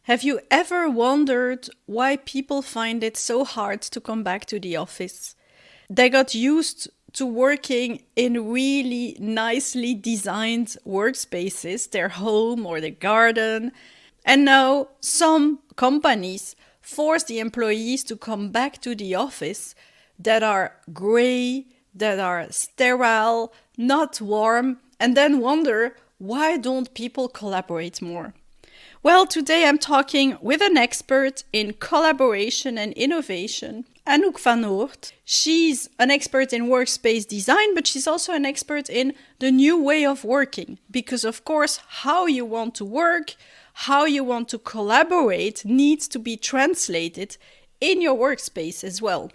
Have you ever wondered why people find it so hard to come back to the office? They got used to working in really nicely designed workspaces, their home or their garden. And now some companies force the employees to come back to the office that are gray, that are sterile, not warm, and then wonder why don't people collaborate more? Well, today I'm talking with an expert in collaboration and innovation, Anouk van Oordt. She's an expert in workspace design, but she's also an expert in the new way of working. Because, of course, how you want to work, how you want to collaborate needs to be translated in your workspace as well.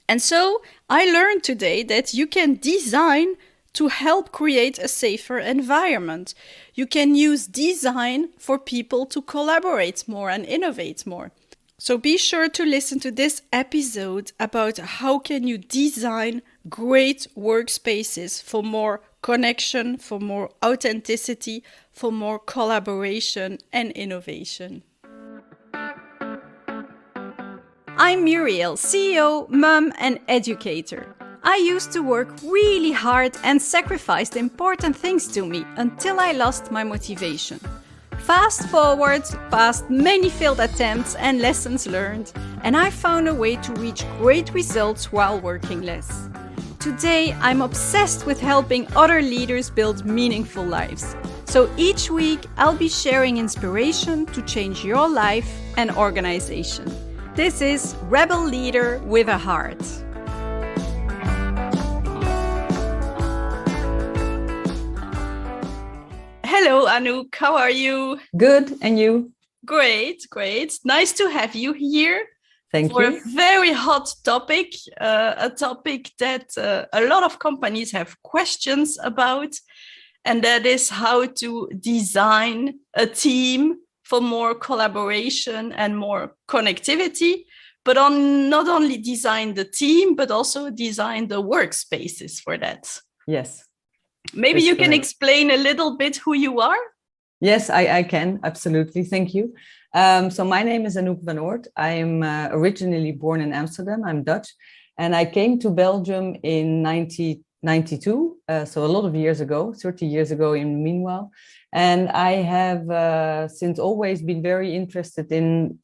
And so I learned today that you can design to help create a safer environment. You can use design for people to collaborate more and innovate more. So be sure to listen to this episode about how can you design great workspaces for more connection, for more authenticity, for more collaboration and innovation. I'm Murielle, CEO, mom and educator. I used to work really hard and sacrificed important things to me until I lost my motivation. Fast forward past many failed attempts and lessons learned, and I found a way to reach great results while working less. Today, I'm obsessed with helping other leaders build meaningful lives. So each week, I'll be sharing inspiration to change your life and organization. This is Rebel Leader with a Heart. Hello, Anouk. How are you? Good. And you? Great. Nice to have you here. Thank for you. A very hot topic, a topic that a lot of companies have questions about, and that is how to design a team for more collaboration and more connectivity, but not only design the team, but also design the workspaces for that. Yes. Maybe you can explain a little bit who you are? Yes, I can. Absolutely. Thank you. So my name is Anouk van Oordt. I am originally born in Amsterdam. I'm Dutch. And I came to Belgium in 1992. So a lot of years ago, 30 years ago in the meanwhile. And I have since always been very interested in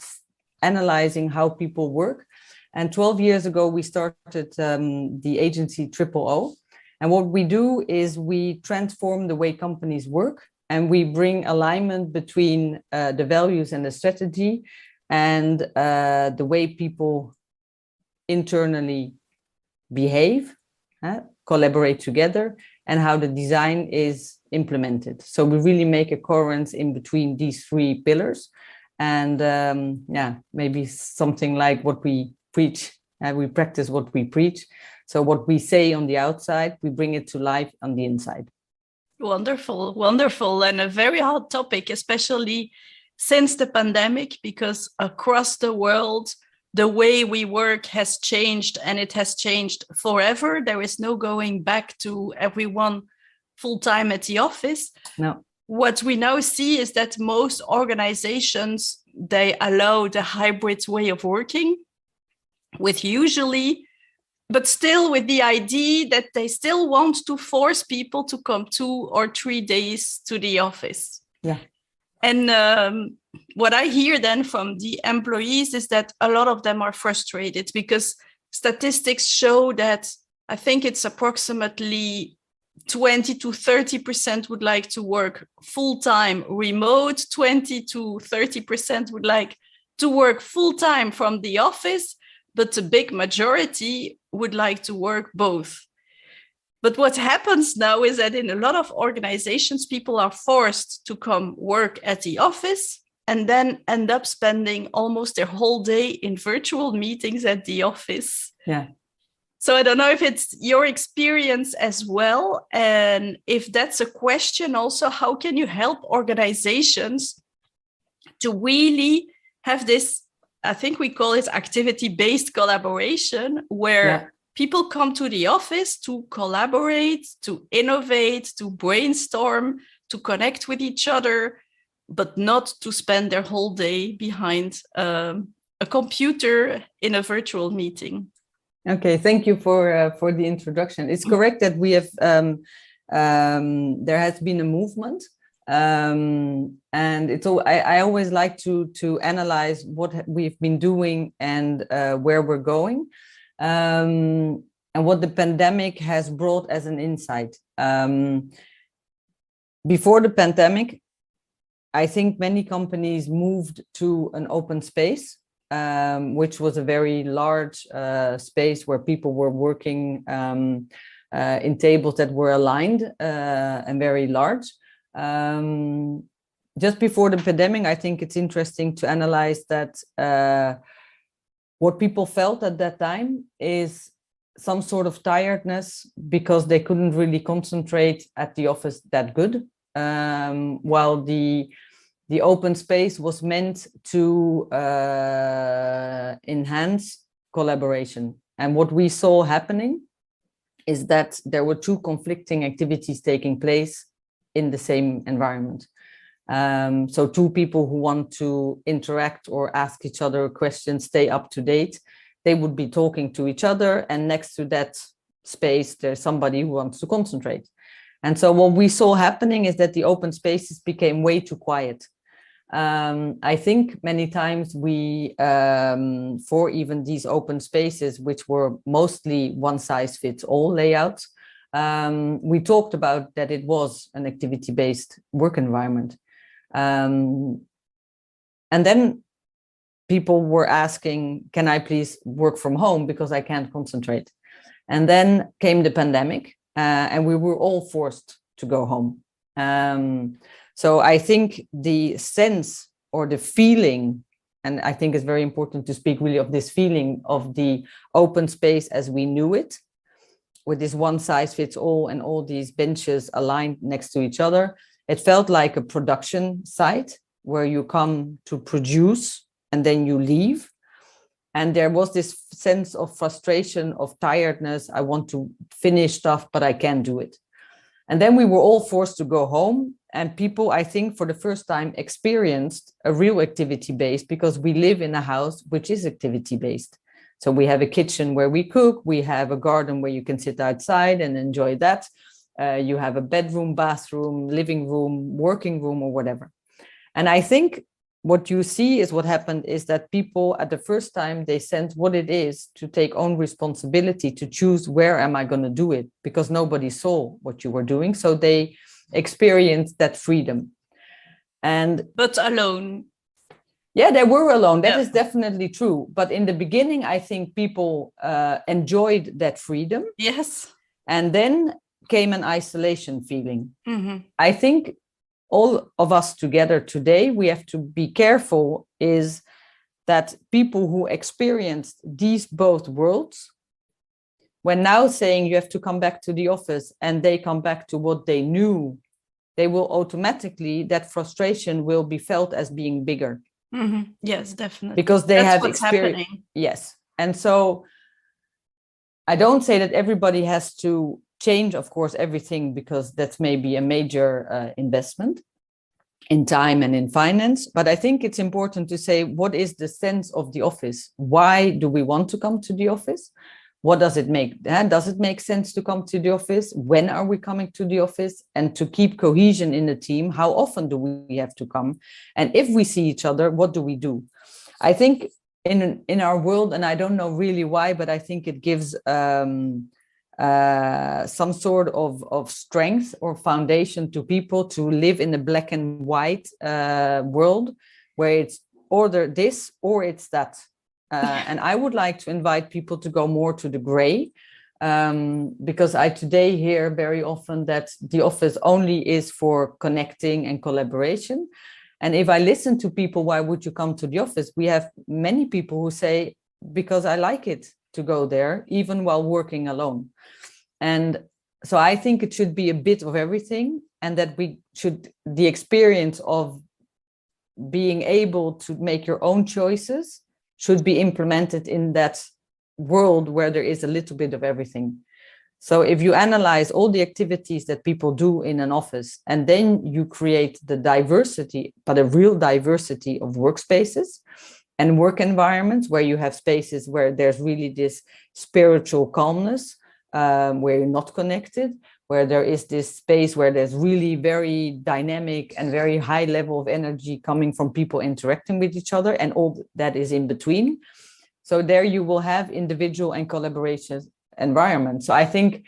analyzing how people work. And 12 years ago, we started the agency OOO. And what we do is we transform the way companies work, and we bring alignment between the values and the strategy and the way people internally behave, collaborate together, and how the design is implemented. So we really make a coherence in between these three pillars. And maybe something like what we preach, we practice what we preach. So what we say on the outside, we bring it to life on the inside. Wonderful. And a very hot topic, especially since the pandemic, because across the world, the way we work has changed, and it has changed forever. There is no going back to everyone full-time at the office. No. What we now see is that most organizations, they allow the hybrid way of working with usually, but still with the idea that they still want to force people to come 2 or 3 days to the office. Yeah. And what I hear then from the employees is that a lot of them are frustrated because statistics show that I think it's approximately 20 to 30% would like to work full-time remote, 20 to 30% would like to work full-time from the office, but the big majority would like to work both. But what happens now is that in a lot of organizations, people are forced to come work at the office and then end up spending almost their whole day in virtual meetings at the office. Yeah. So I don't know if it's your experience as well. And if that's a question also, how can you help organizations to really have this, I think we call it activity-based collaboration, where people come to the office to collaborate, to innovate, to brainstorm, to connect with each other, but not to spend their whole day behind a computer in a virtual meeting. Okay, thank you for the introduction. It's correct that we have there has been a movement, and it's all. I always like to analyze what we've been doing and where we're going, and what the pandemic has brought as an insight. Before the pandemic, I think many companies moved to an open space, which was a very large space where people were working in tables that were aligned and very large. Just before the pandemic, I think it's interesting to analyze that what people felt at that time is some sort of tiredness because they couldn't really concentrate at the office that good, while the open space was meant to enhance collaboration. And what we saw happening is that there were two conflicting activities taking place in the same environment. So two people who want to interact or ask each other questions, stay up to date, they would be talking to each other, and next to that space, there's somebody who wants to concentrate. And so what we saw happening is that the open spaces became way too quiet. I think many times we, for even these open spaces, which were mostly one size fits all layouts, we talked about that it was an activity-based work environment. And then people were asking, can I please work from home because I can't concentrate? And then came the pandemic, and we were all forced to go home. So I think the sense or the feeling, and I think it's very important to speak really of this feeling of the open space as we knew it, with this one size fits all and all these benches aligned next to each other. It felt like a production site where you come to produce and then you leave. And there was this sense of frustration, of tiredness. I want to finish stuff, but I can't do it. And then we were all forced to go home. And people, I think, for the first time experienced a real activity-based, because we live in a house which is activity-based. So we have a kitchen where we cook. We have a garden where you can sit outside and enjoy that. You have a bedroom, bathroom, living room, working room, or whatever. And I think what you see is what happened is that people at the first time, they sense what it is to take own responsibility, to choose where am I going to do it, because nobody saw what you were doing. So they experienced that freedom. But alone. Yeah, they were alone. That is definitely true. But in the beginning, I think people enjoyed that freedom. Yes. And then came an isolation feeling. Mm-hmm. I think all of us together today, we have to be careful is that people who experienced these both worlds, when now saying you have to come back to the office and they come back to what they knew, they will automatically, that frustration will be felt as being bigger. Mm-hmm. Yes, definitely. Because they have experienced. Yes. And so I don't say that everybody has to change, of course, everything, because that's maybe a major investment in time and in finance. But I think it's important to say, what is the sense of the office? Why do we want to come to the office? What does it make? Does it make sense to come to the office? When are we coming to the office? And to keep cohesion in the team, how often do we have to come? And if we see each other, what do we do? I think in our world, and I don't know really why, but I think it gives some sort of strength or foundation to people to live in a black and white world where it's either this or it's that. And I would like to invite people to go more to the gray, because I today hear very often that the office only is for connecting and collaboration. And if I listen to people, why would you come to the office? We have many people who say, because I like it to go there, even while working alone. And so I think it should be a bit of everything, and that the experience of being able to make your own choices should be implemented in that world where there is a little bit of everything. So if you analyze all the activities that people do in an office, and then you create the diversity, but a real diversity of workspaces and work environments, where you have spaces where there's really this spiritual calmness, where you're not connected, where there is this space where there's really very dynamic and very high level of energy coming from people interacting with each other, and all that is in between. So there you will have individual and collaboration environment. So I think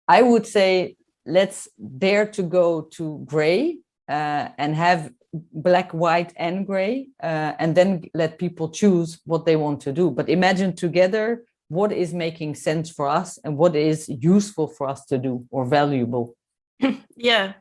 I would say, let's dare to go to gray, and have black, white, and gray, and then let people choose what they want to do. But imagine together what is making sense for us and what is useful for us to do or valuable. Yeah.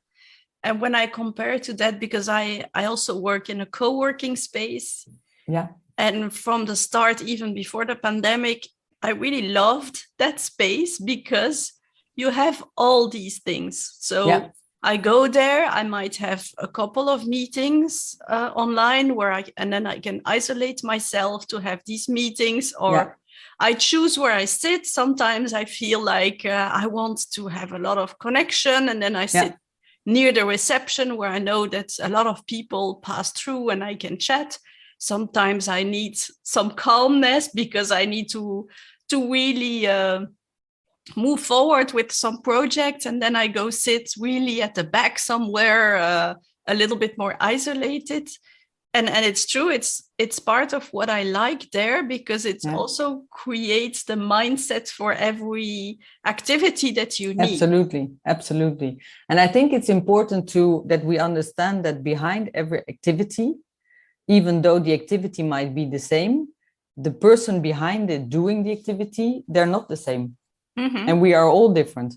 And when I compare to that, because I also work in a co-working space. Yeah. And from the start, even before the pandemic, I really loved that space because you have all these things. So yeah. I go there, I might have a couple of meetings online and then I can isolate myself to have these meetings, or I choose where I sit. Sometimes I feel like I want to have a lot of connection, and then I sit near the reception where I know that a lot of people pass through and I can chat. Sometimes I need some calmness because I need to really move forward with some projects, and then I go sit really at the back somewhere, a little bit more isolated. And it's true, it's part of what I like there, because it also creates the mindset for every activity that you need. Absolutely. And I think it's important that we understand that behind every activity, even though the activity might be the same, the person behind it doing the activity, they're not the same. Mm-hmm. And we are all different.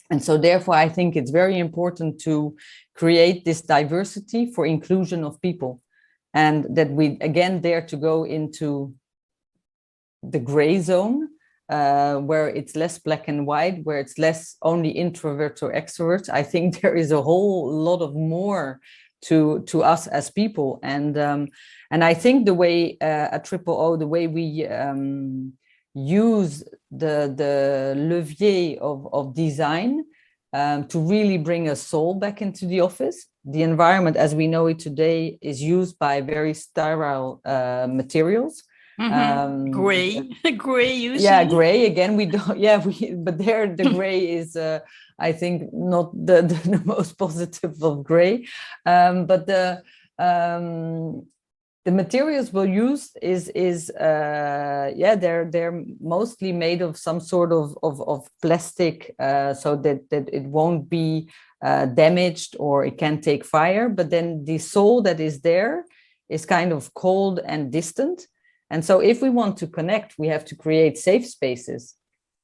And so therefore, I think it's very important to create this diversity for inclusion of people. And that we, again, dare to go into the gray zone, where it's less black and white, where it's less only introverts or extroverts. I think there is a whole lot of more to us as people. And I think the way at Triple O, the way we use the levier of design to really bring a soul back into the office. The environment as we know it today is used by very sterile materials. Mm-hmm. Gray usually. Yeah, gray again. We don't. Yeah, but there the gray is, I think, not the most positive of gray. But the materials we'll use they're mostly made of some sort of plastic, so that it won't be damaged or it can take fire. But then the soul that is there is kind of cold and distant. And so if we want to connect, we have to create safe spaces.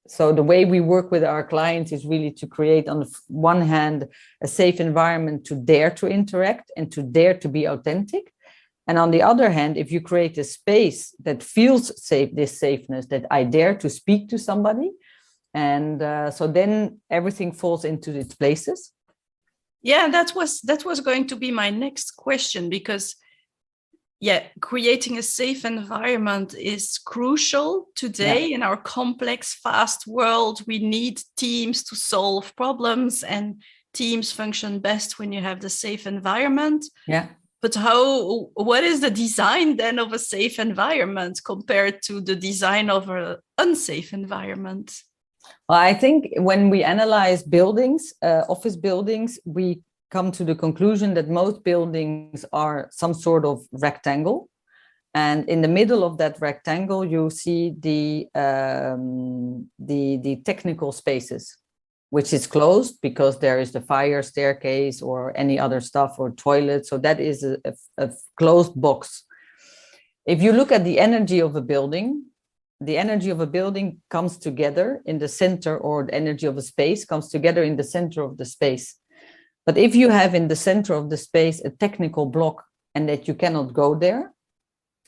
So the way we work with our clients is really to create, on the one hand, a safe environment to dare to interact and to dare to be authentic. And on the other hand, if you create a space that feels safe, this safeness, that I dare to speak to somebody, and so then everything falls into its places. Yeah, that was going to be my next question, because creating a safe environment is crucial today in our complex, fast world. We need teams to solve problems, and teams function best when you have the safe environment. Yeah. But what is the design then of a safe environment compared to the design of an unsafe environment? Well, I think when we analyze buildings, office buildings, we come to the conclusion that most buildings are some sort of rectangle. And in the middle of that rectangle, you see the technical spaces, which is closed because there is the fire staircase or any other stuff, or toilet. So that is a closed box. If you look at the energy of a building, the energy of a building comes together in the center, or the energy of a space comes together in the center of the space. But if you have in the center of the space a technical block and that you cannot go there,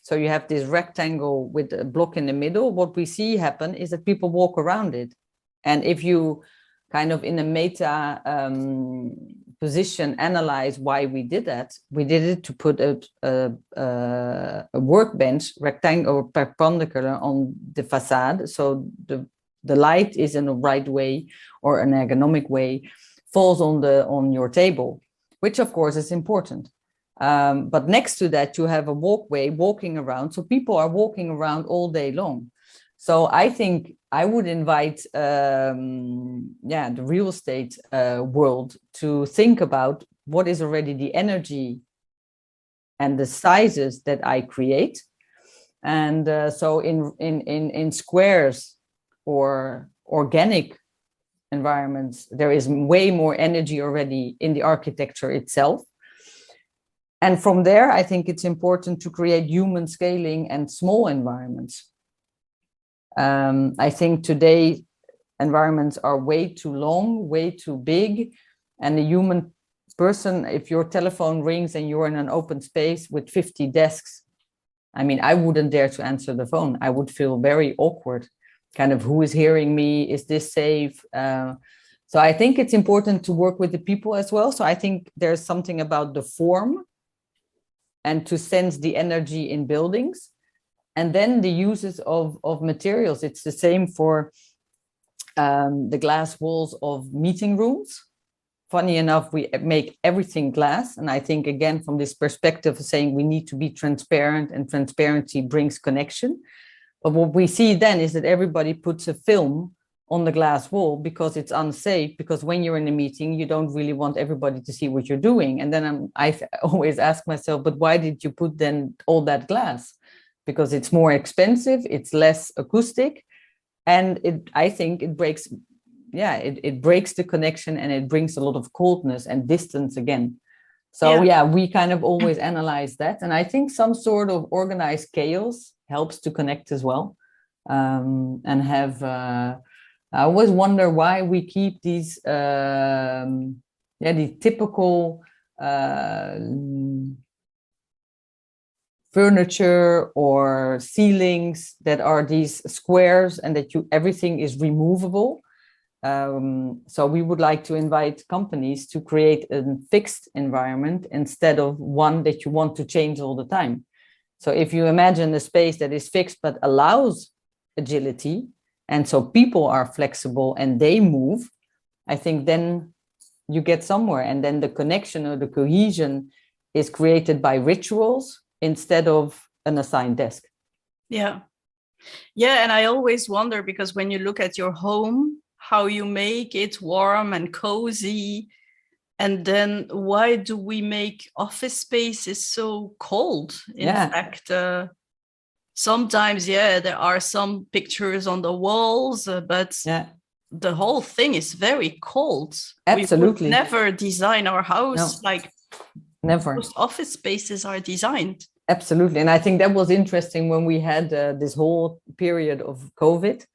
so you have this rectangle with a block in the middle, what we see happen is that people walk around it. And if you kind of in a meta position analyze why we did that, we did it to put a workbench rectangle or perpendicular on the facade. So the the light is in the right way or an ergonomic way, falls on your table, which of course is important. But next to that, you have a walkway walking around. So people are walking around all day long. So I think I would invite the real estate world to think about what is already the energy and the sizes that I create. And so in squares or organic environments, there is way more energy already in the architecture itself. And from there, I think it's important to create human scaling and small environments. I think today environments are way too long, way too big, and the human person, if your telephone rings and you're in an open space with 50 desks, I mean, I wouldn't dare to answer the phone. I would feel very awkward. Kind of, who is hearing me? Is this safe? So I think it's important to work with the people as well. So I think there's something about the form and to sense the energy in buildings. And then the uses of materials. It's the same for the glass walls of meeting rooms. Funny enough, we make everything glass. And I think, again, from this perspective of saying we need to be transparent, and transparency brings connection. But what we see then is that everybody puts a film on the glass wall because it's unsafe, because when you're in a meeting, you don't really want everybody to see what you're doing. And then I always ask myself, but why did you put then all that glass? Because it's more expensive, it's less acoustic, and I think it breaks, it breaks the connection, and it brings a lot of coldness and distance again. So we kind of always analyze that. And I think some sort of organized chaos helps to connect as well. And have, I always wonder why we keep these, the typical furniture or ceilings that are these squares, and that everything is removable. So we would like to invite companies to create a fixed environment instead of one that you want to change all the time. So if you imagine a space that is fixed but allows agility, and so people are flexible and they move, I think then you get somewhere. And then the connection or the cohesion is created by rituals instead of an assigned desk. Yeah. And I always wonder, because when you look at your home, how you make it warm and cozy, and then why do we make office spaces so cold? In fact, sometimes, there are some pictures on the walls, but the whole thing is very cold. Absolutely. We would never design our house like never. Most office spaces are designed. Absolutely. And I think that was interesting when we had this whole period of COVID.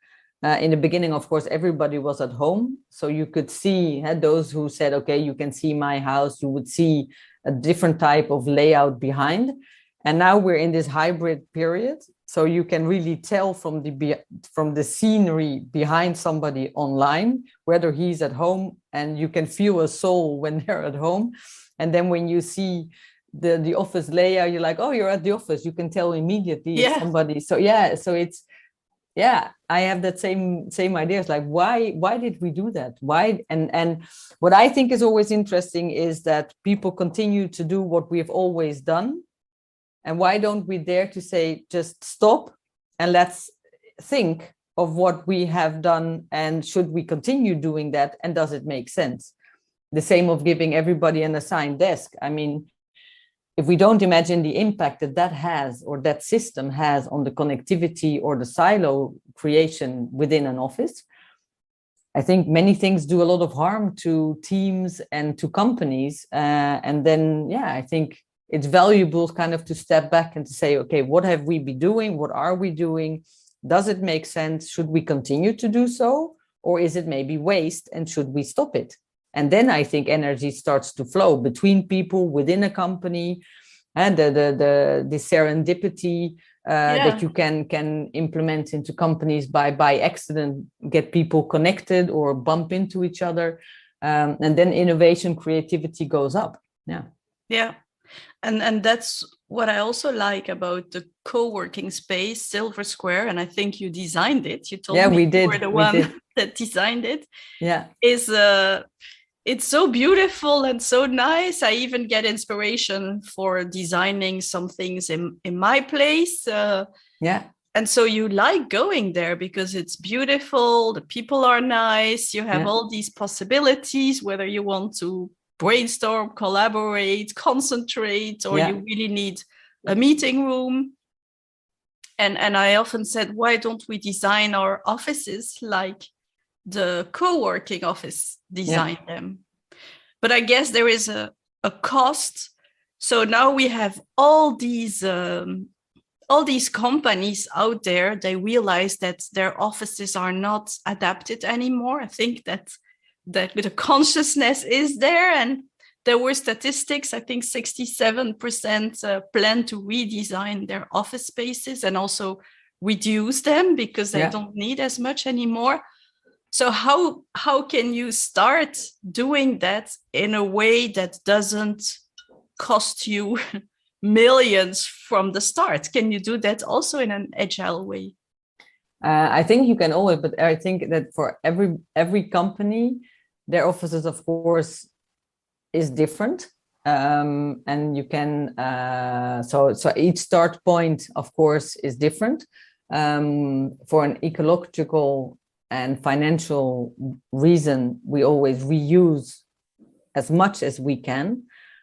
In the beginning, of course, everybody was at home. So you could see those who said, okay, you can see my house. You would see a different type of layout behind. And now we're in this hybrid period. So you can really tell from the scenery behind somebody online, whether he's at home, and you can feel a soul when they're at home. And then when you see the office layout, you're like, oh, you're at the office. You can tell immediately it's somebody. So so it's, I have that same ideas. Like, why did we do that? Why? And what I think is always interesting is that people continue to do what we've always done. And why don't we dare to say, just stop and let's think of what we have done, and should we continue doing that, and does it make sense? The same of giving everybody an assigned desk. I mean, if we don't imagine the impact that has, or that system has, on the connectivity or the silo creation within an office, I think many things do a lot of harm to teams and to companies. And then, I think it's valuable kind of to step back and to say, okay, what have we been doing? What are we doing? Does it make sense? Should we continue to do so? Or is it maybe waste, and should we stop it? And then I think energy starts to flow between people within a company, and the serendipity that you can implement into companies by accident, get people connected or bump into each other. And then innovation, creativity goes up. And that's what I also like about the co-working space, Silver Square, and I think you designed it. You told me we you were did. the We one did. that designed it. Yeah. Is it's so beautiful and so nice. I even get inspiration for designing some things in my place. Yeah. And so you like going there because it's beautiful, the people are nice, you have Yeah. all these possibilities, whether you want to brainstorm, collaborate, concentrate, or Yeah. you really need a meeting room. And I often said, why don't we design our offices like the co-working office Yeah. designed them? But I guess there is a cost. So now we have all these companies out there. They realize that their offices are not adapted anymore. I think that the consciousness is there, and there were statistics. I think 67% plan to redesign their office spaces and also reduce them because they Yeah. don't need as much anymore. So how can you start doing that in a way that doesn't cost you millions from the start? Can you do that also in an agile way? I think you can always, but I think that for every company, their offices, of course, is different. And you can so each start point, of course, is different. For an ecological and financial reason, we always reuse as much as we can.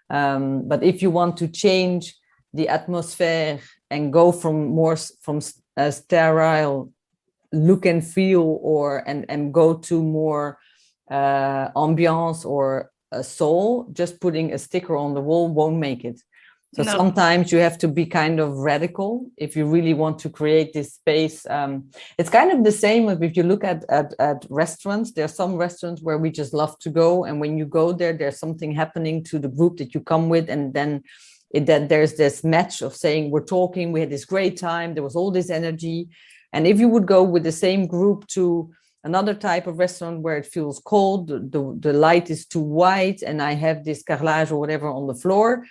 But if you want to change the atmosphere and go from a sterile look and feel, or and go to more ambiance or a soul, just putting a sticker on the wall won't make it. So No. sometimes you have to be kind of radical if you really want to create this space. It's kind of the same if you look at restaurants. There are some restaurants where we just love to go, and when you go there, there's something happening to the group that you come with, and then there's this match of saying, we're talking, we had this great time, there was all this energy. And if you would go with the same group to another type of restaurant where it feels cold, the light is too white, and I have this carrelage or whatever on the floor,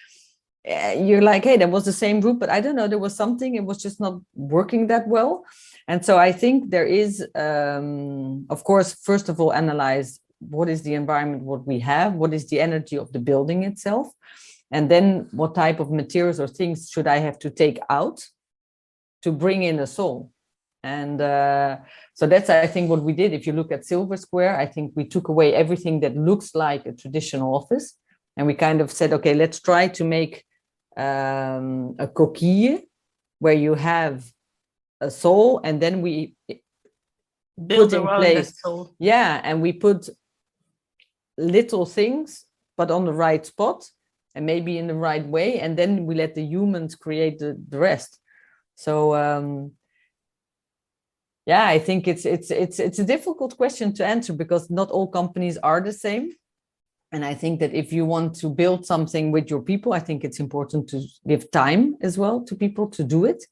you're like, hey, that was the same group, but I don't know, there was something, it was just not working that well. And so I think there is, of course, first of all, analyze what is the environment, what we have, what is the energy of the building itself, and then what type of materials or things should I have to take out to bring in a soul. And so that's, I think, what we did. If you look at Silver Square, I think we took away everything that looks like a traditional office, and we kind of said, okay, let's try to make a coquille where you have a soul, and then we Build put in around place, that soul. yeah, and we put little things, but on the right spot and maybe in the right way, and then we let the humans create the rest. So yeah, I think it's a difficult question to answer because not all companies are the same. And I think that if you want to build something with your people, I think it's important to give time as well to people to do it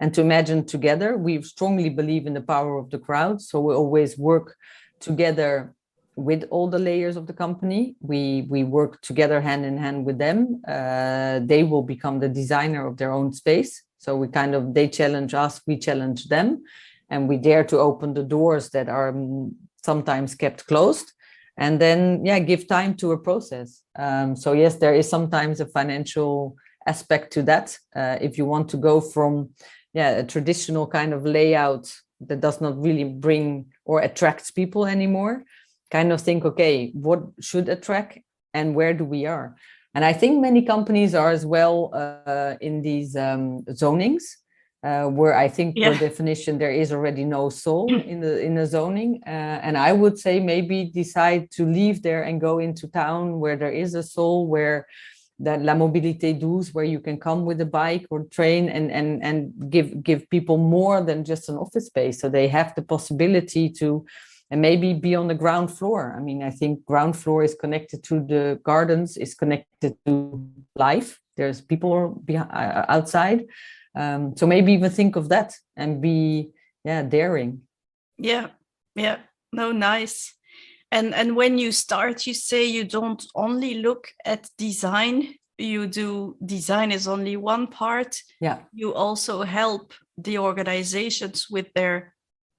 and to imagine together. We strongly believe in the power of the crowd. So we always work together with all the layers of the company. We work together hand in hand with them. They will become the designer of their own space. So they challenge us, we challenge them. And we dare to open the doors that are sometimes kept closed. And then, yeah, give time to a process. So yes, there is sometimes a financial aspect to that. If you want to go from, a traditional kind of layout that does not really bring or attracts people anymore, kind of think, okay, what should attract and where do we are? And I think many companies are as well in these zonings. Where I think per definition there is already no soul in the zoning, and I would say maybe decide to leave there and go into town where there is a soul, where that la mobilité douce, where you can come with a bike or train and give people more than just an office space, so they have the possibility to and maybe be on the ground floor. I mean, I think ground floor is connected to the gardens, is connected to life. There's people outside. So maybe even think of that and be daring. Yeah. No, nice. And when you start, you say you don't only look at design you do design is only one part. Yeah. You also help the organizations with their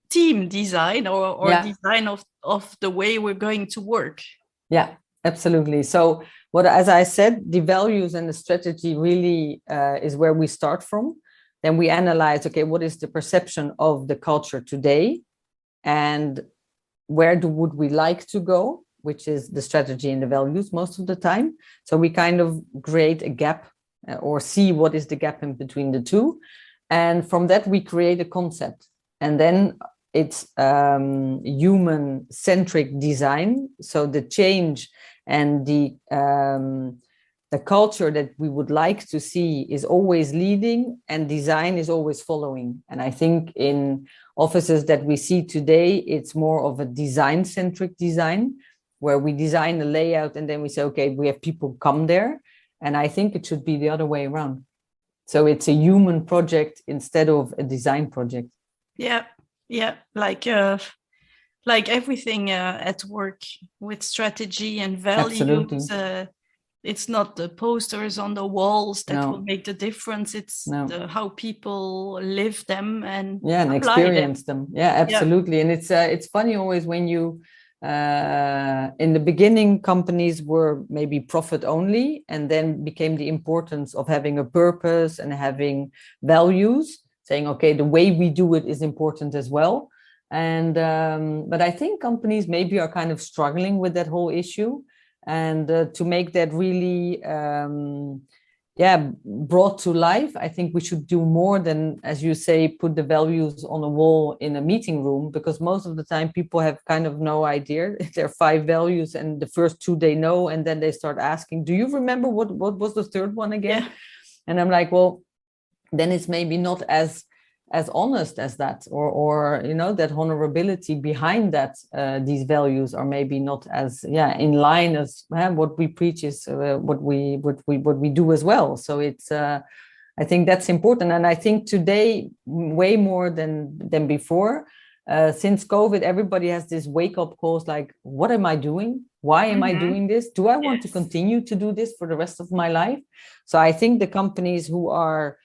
team design or design of the way we're going to work. Yeah, absolutely. So as I said, the values and the strategy really is where we start from. Then we analyze, okay, what is the perception of the culture today, and where would we like to go, which is the strategy and the values most of the time. So we kind of create a gap or see what is the gap in between the two. And from that, we create a concept. And then it's human-centric design. So the change and the culture that we would like to see is always leading, and design is always following. And I think in offices that we see today, it's more of a design-centric design, where we design the layout and then we say, okay, we have people come there. And I think it should be the other way around. So it's a human project instead of a design project. Yeah, like everything at work with strategy and values. It's not the posters on the walls that will make the difference. It's how people live them and experience them. Yeah, absolutely. And it's funny always when you in the beginning, companies were maybe profit only, and then became the importance of having a purpose and having values, saying, okay, the way we do it is important as well. And but I think companies maybe are kind of struggling with that whole issue, and to make that really brought to life, I think we should do more than, as you say, put the values on a wall in a meeting room, because most of the time people have kind of no idea. There are 5 values and the first 2 they know, and then they start asking, do you remember what was the third one again? Yeah. And I'm like, well, then it's maybe not as honest as that, or you know, that honorability behind that. These values are maybe not as in line as what we preach is what we do as well. So it's I think that's important, and I think today way more than before. Since COVID, everybody has this wake-up calls like, what am I doing? Why am I doing this? Do I want to continue to do this for the rest of my life? So I think the companies who are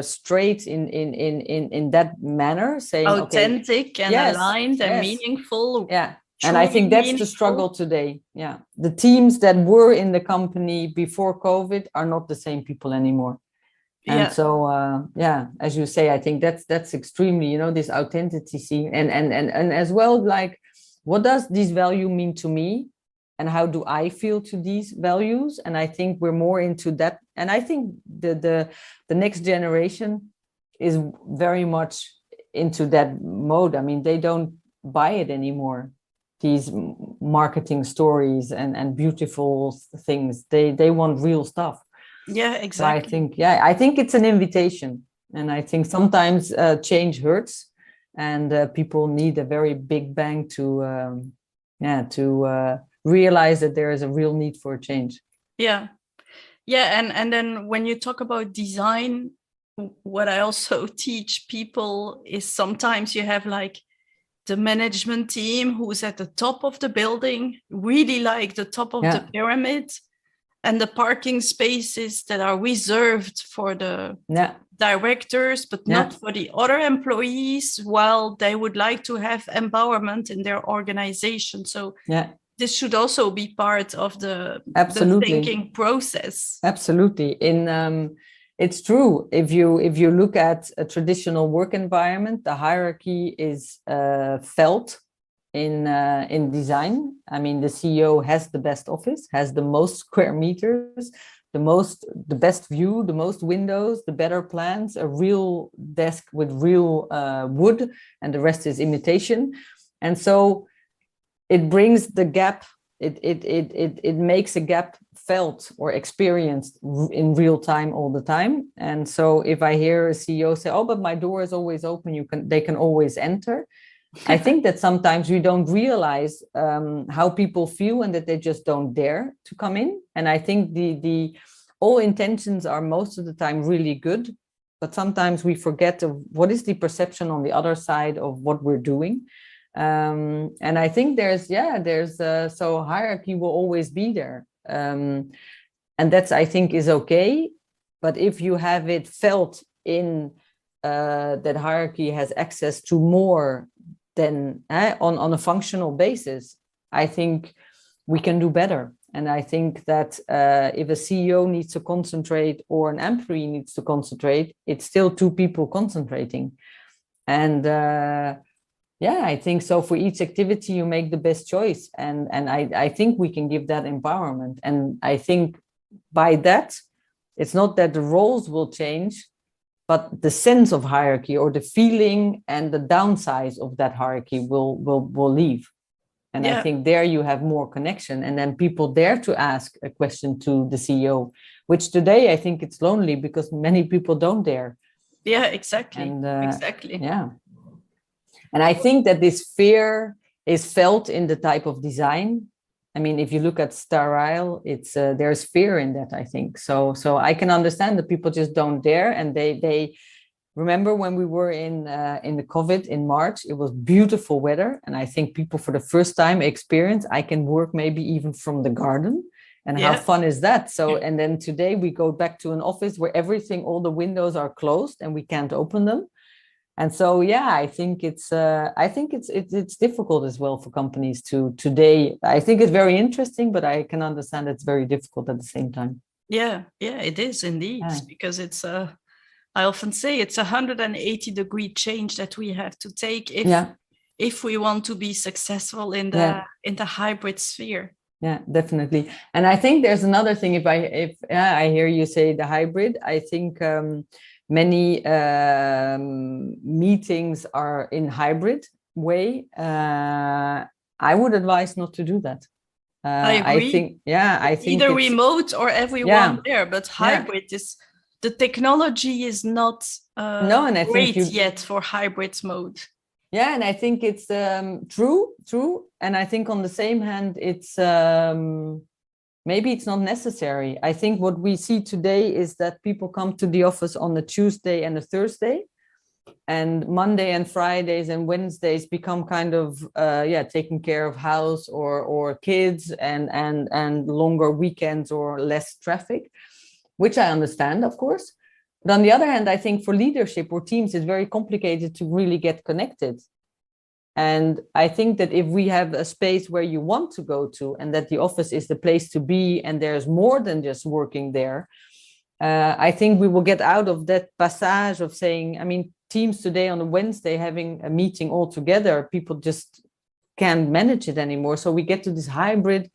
straight in that manner, saying authentic and aligned and meaningful. And I think that's the struggle today. The teams that were in the company before COVID are not the same people anymore. And so as you say, I think that's extremely, you know, this authenticity and as well, like, what does this value mean to me? And how do I feel to these values? And I think we're more into that. And I think the next generation is very much into that mode. I mean, they don't buy it anymore, these marketing stories and beautiful things. They want real stuff. Yeah, exactly. So I think it's an invitation. And I think sometimes change hurts, and people need a very big bang to realize that there is a real need for a change. And then when you talk about design, what I also teach people is sometimes you have like the management team who's at the top of the building, really like the top of the pyramid, and the parking spaces that are reserved for the directors, but not for the other employees, while they would like to have empowerment in their organization. So this should also be part of the thinking process. Absolutely. It's true. If you look at a traditional work environment, the hierarchy is felt in design. I mean, the CEO has the best office, has the most square meters, the best view, the most windows, the better plans, a real desk with real wood, and the rest is imitation. And so it brings the gap. It makes a gap felt or experienced in real time all the time. And so if I hear a CEO say, "Oh, but my door is always open, they can always enter," I think that sometimes we don't realize how people feel, and that they just don't dare to come in. And I think the all intentions are most of the time really good, but sometimes we forget of what is the perception on the other side of what we're doing. And I think there's so hierarchy will always be there. And that's, I think, is okay. But if you have it felt in that hierarchy has access to more than on a functional basis, I think we can do better. And I think that if a CEO needs to concentrate or an employee needs to concentrate, it's still two people concentrating. And I think so. For each activity, you make the best choice. And I think we can give that empowerment. And I think by that, it's not that the roles will change, but the sense of hierarchy or the feeling and the downsize of that hierarchy will leave. And I think there you have more connection. And then people dare to ask a question to the CEO, which today I think it's lonely because many people don't dare. Yeah, exactly. And, exactly. Yeah. And I think that this fear is felt in the type of design. I mean, if you look at Sterile, it's there's fear in that, I think. So I can understand that people just don't dare. And they remember when we were in the COVID in March, it was beautiful weather. And I think people for the first time experience, I can work maybe even from the garden. And how fun is that? So, and then today we go back to an office where everything, all the windows are closed and we can't open them. And so, I think it's difficult as well for companies to today. I think it's very interesting, but I can understand it's very difficult at the same time. Yeah, it is indeed, because it's I often say it's 180-degree change that we have to take if we want to be successful in the hybrid sphere. Yeah, definitely. And I think there's another thing. If I hear you say the hybrid, I think many meetings are in hybrid way. I would advise not to do that. I agree. I think either remote or everyone there, but hybrid is, the technology is not great yet for hybrid mode. Yeah, and I think it's true. And I think on the same hand, it's maybe it's not necessary. I think what we see today is that people come to the office on a Tuesday and a Thursday, and Monday and Fridays and Wednesdays become kind of taking care of house or kids and longer weekends or less traffic, which I understand, of course. But on the other hand, I think for leadership or teams, it's very complicated to really get connected. And I think that if we have a space where you want to go to and that the office is the place to be and there's more than just working there, I think we will get out of that passage of saying, I mean, teams today on a Wednesday having a meeting all together, people just can't manage it anymore. So we get to this hybrid,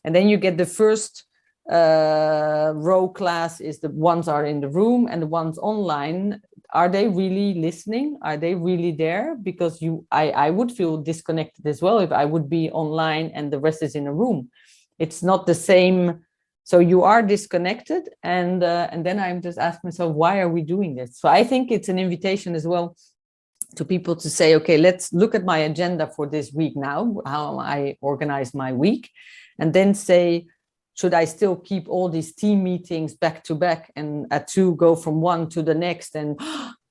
and then you get the first row class is the ones are in the room, and the ones online, are they really listening? Are they really there? Because I would feel disconnected as well if I would be online and the rest is in a room. It's not the same. So you are disconnected, and then I'm just asking myself, why are we doing this? So I think it's an invitation as well to people to say, okay, let's look at my agenda for this week now, how I organize my week, and then say, should I still keep all these team meetings back to back and at 2 go from one to the next, and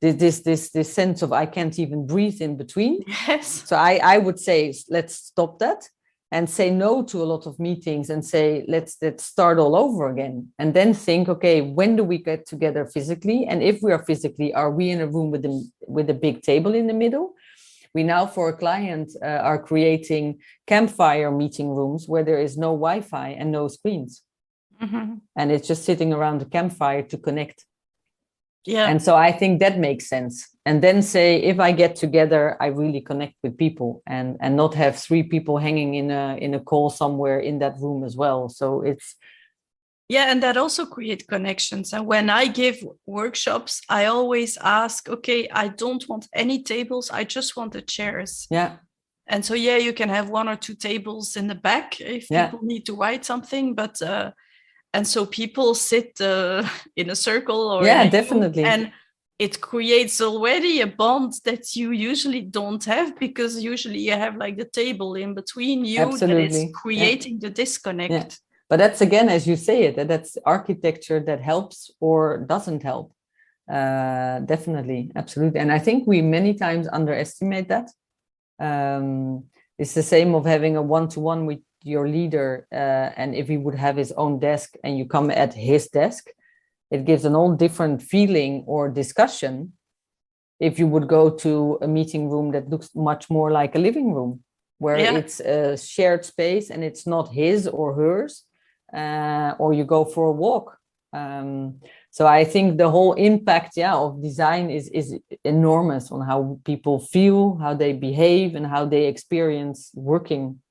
this sense of I can't even breathe in between? Yes. So I would say, let's stop that and say no to a lot of meetings and say, let's start all over again. And then think, okay, when do we get together physically? And if we are physically, are we in a room with a big table in the middle? We now, for a client, are creating campfire meeting rooms where there is no Wi-Fi and no screens. Mm-hmm. And it's just sitting around the campfire to connect. Yeah. And so I think that makes sense. And then say, if I get together, I really connect with people and not have 3 people hanging in a call somewhere in that room as well. So it's... Yeah, and that also creates connections. And when I give workshops, I always ask, okay, I don't want any tables. I just want the chairs. Yeah. And so, you can have 1 or 2 tables in the back if people need to write something. But and so people sit in a circle or definitely. And it creates already a bond that you usually don't have, because usually you have like the table in between you. Absolutely. That is creating the disconnect. Yeah. But that's, again, as you say it, that's architecture that helps or doesn't help. Definitely, absolutely. And I think we many times underestimate that. It's the same of having a one-to-one with your leader, and if he would have his own desk and you come at his desk, it gives an all different feeling or discussion if you would go to a meeting room that looks much more like a living room, where it's a shared space and it's not his or hers, or you go for a walk. So I think the whole impact of design is enormous on how people feel, how they behave, and how they experience working.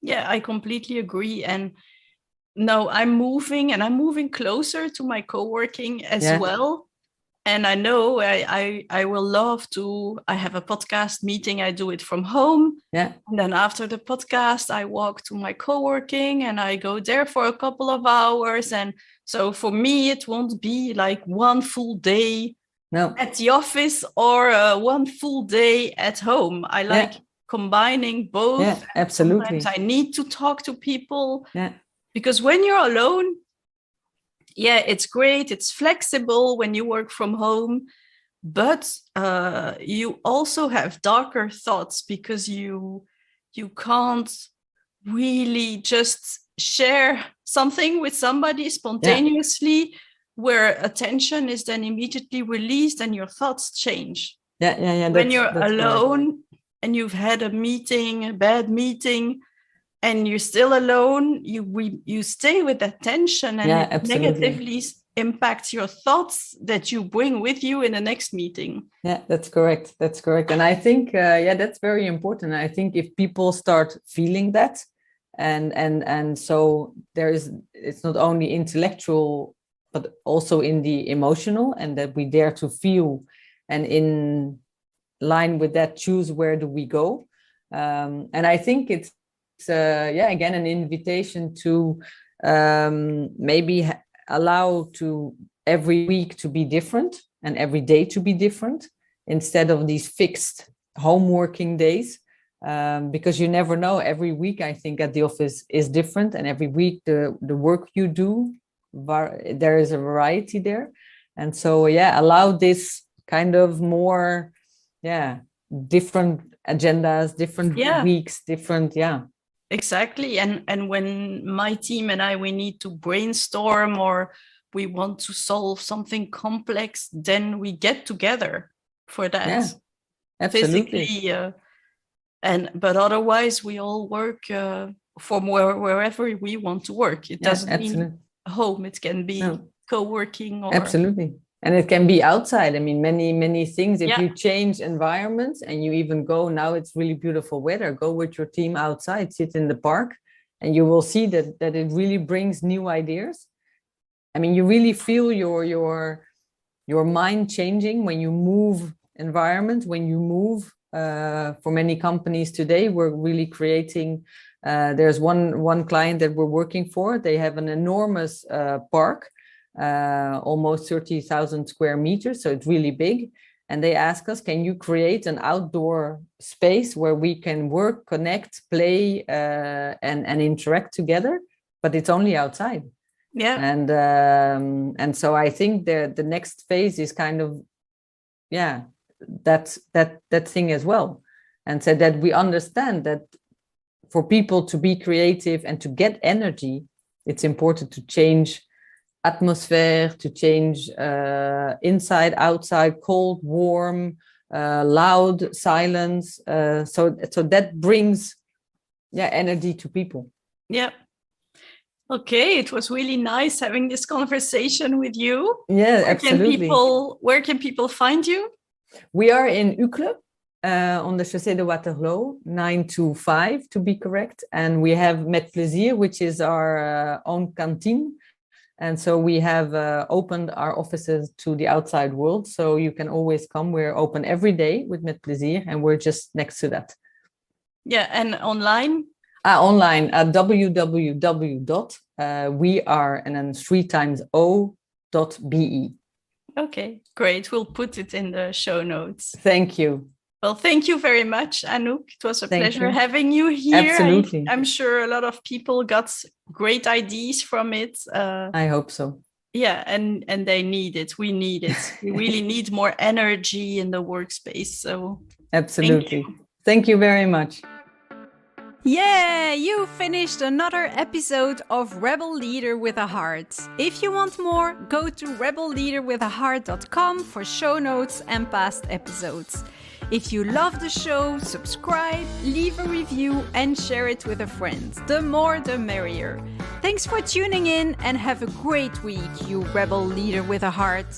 Yeah, I completely agree. And no, I'm moving closer to my co-working as well. And I know I will love to, I have a podcast meeting, I do it from home. Yeah. And then after the podcast, I walk to my co-working and I go there for a couple of hours. And so for me, it won't be like one full day at the office or one full day at home. I like combining both. Yeah, absolutely. Sometimes I need to talk to people. Yeah. Because when you're alone, it's great. It's flexible when you work from home, but you also have darker thoughts because you can't really just share something with somebody spontaneously, where attention is then immediately released and your thoughts change. When you're alone and you've had a bad meeting, and you're still alone, you stay with that tension, and it negatively impacts your thoughts that you bring with you in the next meeting. Yeah, that's correct. And I think, that's very important. I think if people start feeling that, and so it's not only intellectual, but also in the emotional, and that we dare to feel, and in line with that, choose where do we go. And I think it's again an invitation to maybe allow to every week to be different and every day to be different, instead of these fixed home working days, because you never know. Every week I think at the office is different, and every week the work you do, there is a variety there. And so allow this kind of more different agendas, different weeks, different Exactly. And when my team and we need to brainstorm or we want to solve something complex, then we get together for that. Yeah, absolutely. Physically. But otherwise, we all work from wherever we want to work. It doesn't mean home. It can be co-working. Absolutely. And it can be outside. I mean, many things. If you change environments and you even go, now it's really beautiful weather, go with your team outside, sit in the park, and you will see that it really brings new ideas. I mean, you really feel your mind changing when you move environment, when you move. For many companies today, we're really creating. There's one client that we're working for. They have an enormous park. Almost 30,000 square meters, so it's really big. And they ask us, can you create an outdoor space where we can work, connect, play, and interact together? But it's only outside. Yeah. And so I think the next phase is kind of that thing as well, and so that we understand that for people to be creative and to get energy, it's important to change atmosphere, to change inside, outside, cold, warm, loud, silence. So that brings energy to people. Yeah. Okay, it was really nice having this conversation with you. Yeah, absolutely. Where can people find you? We are in Uccle, on the Chaussée de Waterloo, 925 to be correct. And we have Met Plezier, which is our own canteen. And so we have opened our offices to the outside world. So you can always come. We're open every day with Met Plezier, and we're just next to that. Yeah, and online? Online at www.weare.be. Okay, great. We'll put it in the show notes. Thank you. Well, thank you very much, Anouk. It was a pleasure having you here. Absolutely. I'm sure a lot of people got great ideas from it. I hope so. Yeah, and they need it. We need it. We really need more energy in the workspace. So absolutely. Thank you very much. Yeah, you finished another episode of Rebel Leader with a Heart. If you want more, go to rebelleaderwithaheart.com for show notes and past episodes. If you love the show, subscribe, leave a review, and share it with a friend. The more, the merrier. Thanks for tuning in and have a great week, you Rebel Leader with a Heart.